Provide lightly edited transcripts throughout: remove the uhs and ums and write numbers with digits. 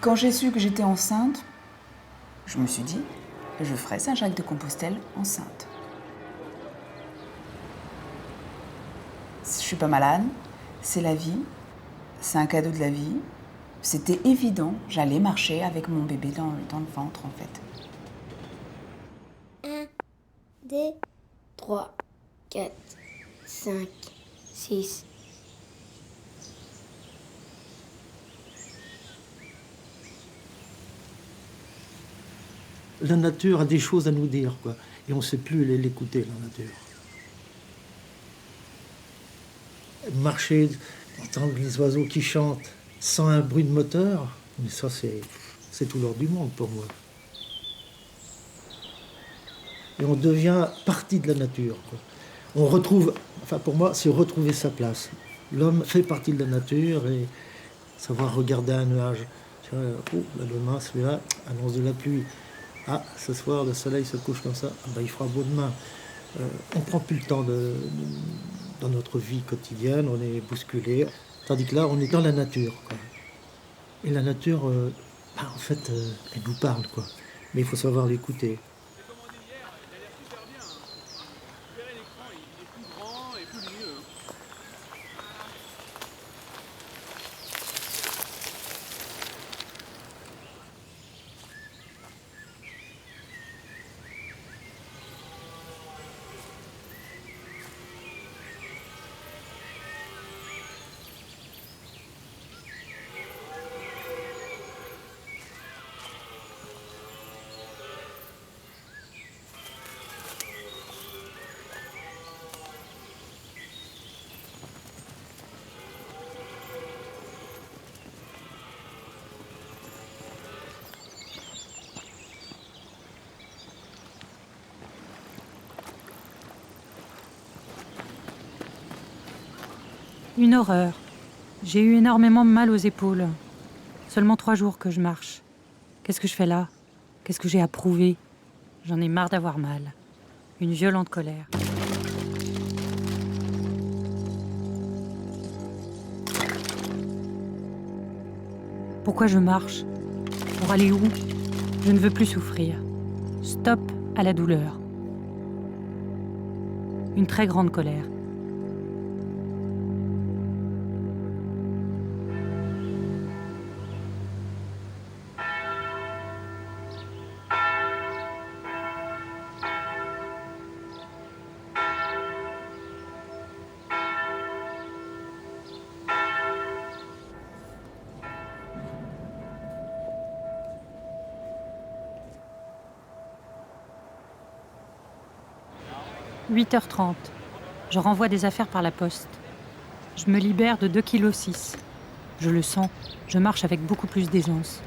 Quand j'ai su que j'étais enceinte, je me suis dit, je ferai Saint-Jacques-de-Compostelle enceinte. Je suis pas malade, c'est la vie, c'est un cadeau de la vie. C'était évident, j'allais marcher avec mon bébé dans le ventre en fait. 1, 2, 3, 4, 5, 6. La nature a des choses à nous dire, quoi. Et on ne sait plus l'écouter, la nature. Marcher, entendre les oiseaux qui chantent sans un bruit de moteur, mais ça, c'est tout l'or du monde pour moi. Et on devient partie de la nature, quoi. On retrouve, enfin pour moi, c'est retrouver sa place. L'homme fait partie de la nature et savoir regarder un nuage. Tu vois, oh, là, demain, celui-là, annonce de la pluie. Ah, ce soir, le soleil se couche comme ça, ah, ben, il fera beau demain. On ne prend plus le temps dans notre vie quotidienne, on est bousculé. Tandis que là, on est dans la nature, quoi. Et la nature, en fait, elle nous parle, quoi. Mais il faut savoir l'écouter. Une horreur. J'ai eu énormément mal aux épaules. Seulement 3 jours que je marche. Qu'est-ce que je fais là? Qu'est-ce que j'ai à prouver? J'en ai marre d'avoir mal. Une violente colère. Pourquoi je marche? Pour aller où? Je ne veux plus souffrir. Stop à la douleur. Une très grande colère. « 8h30. Je renvoie des affaires par la poste. Je me libère de 2,6 kg. Je le sens, je marche avec beaucoup plus d'aisance.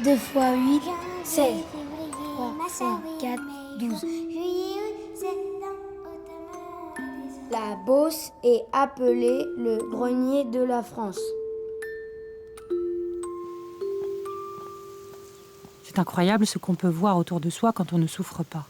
Deux fois 8, 16. 3 fois 4, 12. La Beauce est appelée le grenier de la France. C'est incroyable ce qu'on peut voir autour de soi quand on ne souffre pas.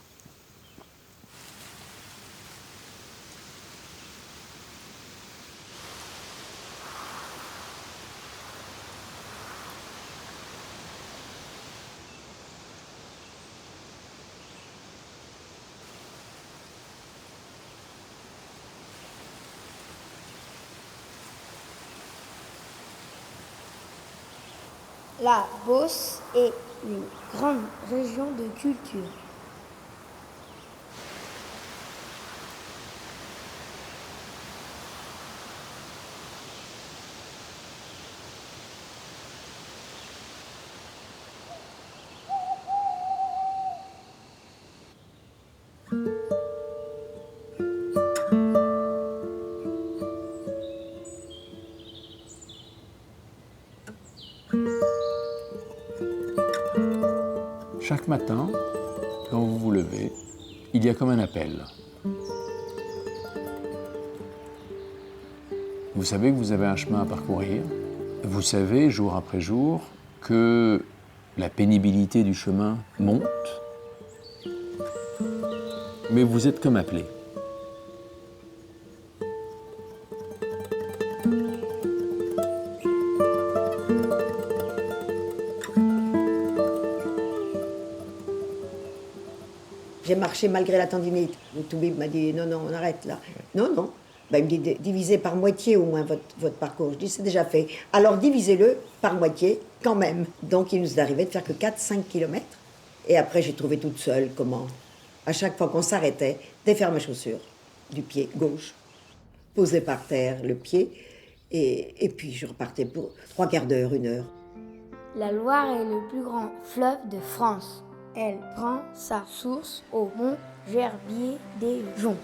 La Beauce est une grande région de culture. Chaque matin, quand vous vous levez, il y a comme un appel. Vous savez que vous avez un chemin à parcourir. Vous savez, jour après jour, que la pénibilité du chemin monte, mais vous êtes comme appelé. J'ai marché malgré la tendinite. Le toubib m'a dit non, non, on arrête là. Non, non. Ben, il me dit divisez par moitié au moins votre parcours. Je dis c'est déjà fait. Alors divisez-le par moitié quand même. Donc il nous est arrivé de faire que 4-5 kilomètres. Et après j'ai trouvé toute seule comment, à chaque fois qu'on s'arrêtait, défaire ma chaussure du pied gauche, poser par terre le pied, et puis je repartais pour 3 quarts d'heure, 1 heure. La Loire est le plus grand fleuve de France. Elle prend sa source au mont Gerbier des Joncs.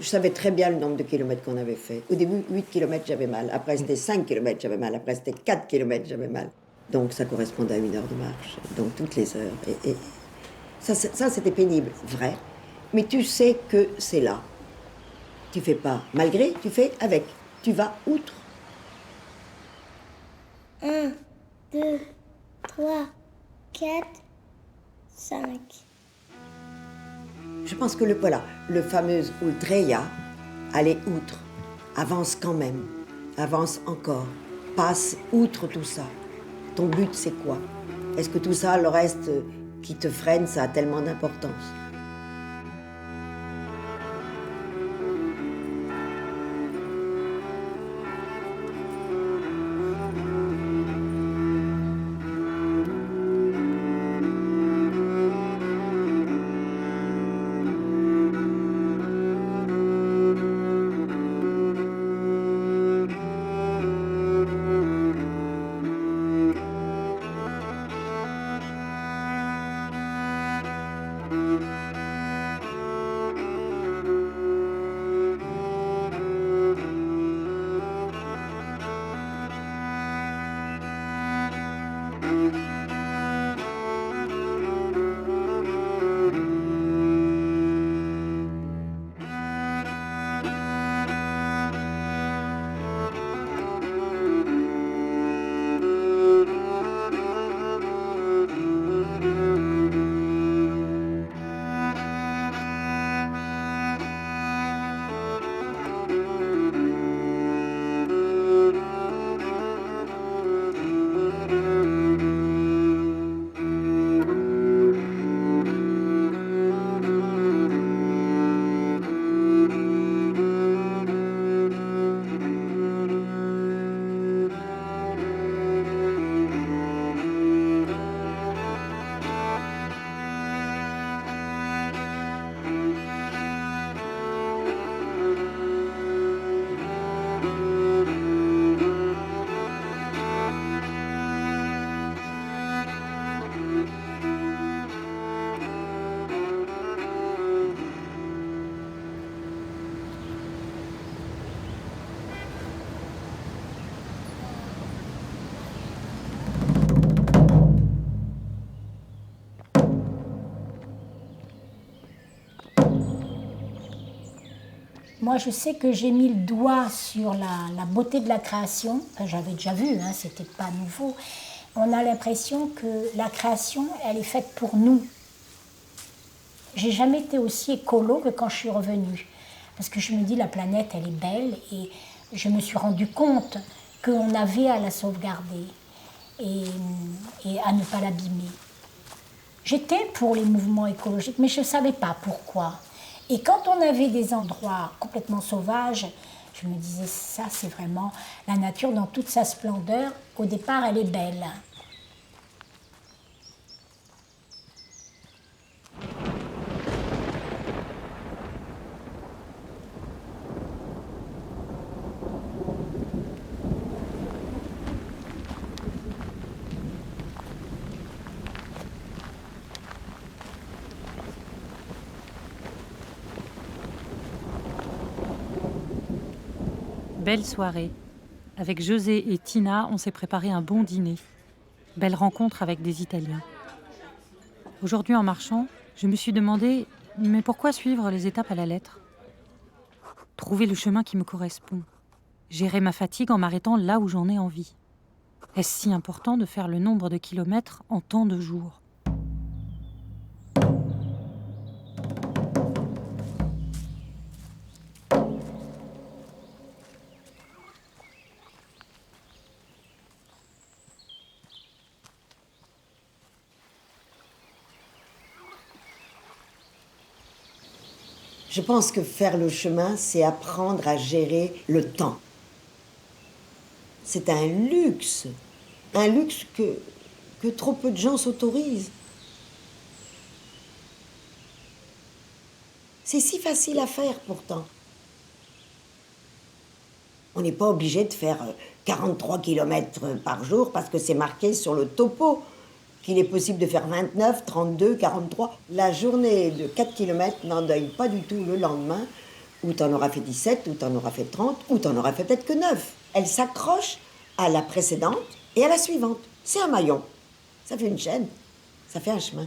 Je savais très bien le nombre de kilomètres qu'on avait fait. Au début, 8 kilomètres, j'avais mal. Après, c'était 5 kilomètres, j'avais mal. Après, c'était 4 kilomètres, j'avais mal. Donc, ça correspondait à 1 heure de marche. Donc, toutes les heures. Et ça, c'était pénible, vrai. Mais tu sais que c'est là. Tu fais pas malgré, tu fais avec. Tu vas outre. 1, 2, 3, 4, 5. Je pense que le fameux Ultreya, aller outre, avance quand même, avance encore, passe outre tout ça. Ton but, c'est quoi? Est-ce que tout ça, le reste qui te freine, ça a tellement d'importance? Moi, je sais que j'ai mis le doigt sur la beauté de la création. Enfin, j'avais déjà vu, hein, c'était pas nouveau. On a l'impression que la création, elle est faite pour nous. J'ai jamais été aussi écolo que quand je suis revenue. Parce que je me dis, la planète, elle est belle. Et je me suis rendu compte qu'on avait à la sauvegarder et à ne pas l'abîmer. J'étais pour les mouvements écologiques, mais je ne savais pas pourquoi. Et quand on avait des endroits complètement sauvages, je me disais, ça c'est vraiment la nature dans toute sa splendeur. Au départ, elle est belle. Belle soirée. Avec José et Tina, on s'est préparé un bon dîner. Belle rencontre avec des Italiens. Aujourd'hui, en marchant, je me suis demandé, mais pourquoi suivre les étapes à la lettre? Trouver le chemin qui me correspond. Gérer ma fatigue en m'arrêtant là où j'en ai envie. Est-ce si important de faire le nombre de kilomètres en tant de jours ? Je pense que faire le chemin, c'est apprendre à gérer le temps. C'est un luxe que trop peu de gens s'autorisent. C'est si facile à faire pourtant. On n'est pas obligé de faire 43 km par jour parce que c'est marqué sur le topo qu'il est possible de faire 29, 32, 43. La journée de 4 km n'endeuille pas du tout le lendemain, où tu en auras fait 17, où tu en auras fait 30, où tu en auras fait peut-être que 9. Elle s'accroche à la précédente et à la suivante. C'est un maillon. Ça fait une chaîne, ça fait un chemin.